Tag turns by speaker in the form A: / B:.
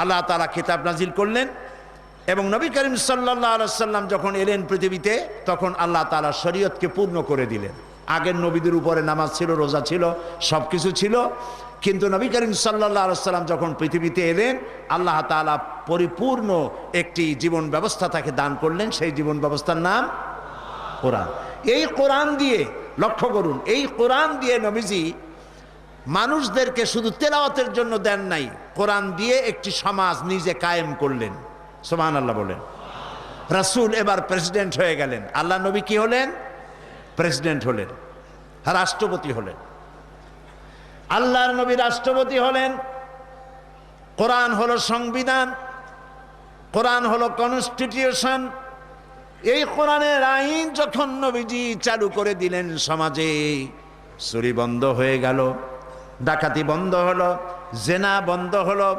A: আল্লাহ তাআলা কিতাব নাজিল করলেন এবং নবী করিম সাল্লাল্লাহু আলাইহি সাল্লাম যখন এলেন পৃথিবীতে তখন আল্লাহ তাআলা শরীয়তকে পূর্ণ করে দিলেন। আগের নবীদের উপরে নামাজ ছিল, রোজা ছিল, সব কিছু ছিল, কিন্তু নবী করিম সাল্লাল্লাহু আলাইহি সাল্লাম যখন পৃথিবীতে এলেন আল্লাহ তাআলা পরিপূর্ণ একটি জীবন ব্যবস্থা তাকে দান করলেন। সেই জীবন ব্যবস্থার নাম কোরআন। এই কোরআন দিয়ে, লক্ষ্য করুন, এই কোরআন দিয়ে নবীজি মানুষদেরকে শুধু তেলাওয়াতের জন্য দেন নাই, কোরআন দিয়ে একটি সমাজ নিজে কায়েম করলেন। সুবহানাল্লাহ বলেন। রাসূল এবার প্রেসিডেন্ট হয়ে গেলেন, আল্লাহ নবী কি হলেন? প্রেসিডেন্ট হলেন, রাষ্ট্রপতি হলেন। আল্লাহর নবী রাষ্ট্রপতি হলেন। কোরআন হলো সংবিধান, কোরআন হলো কনস্টিটিউশন। এই কোরআনের আইন যখন নবীজি চালু করে দিলেন, সমাজে চুরি বন্ধ হয়ে গেল, ডাকাতি বন্ধ হলো, জেনা বন্ধ হলো।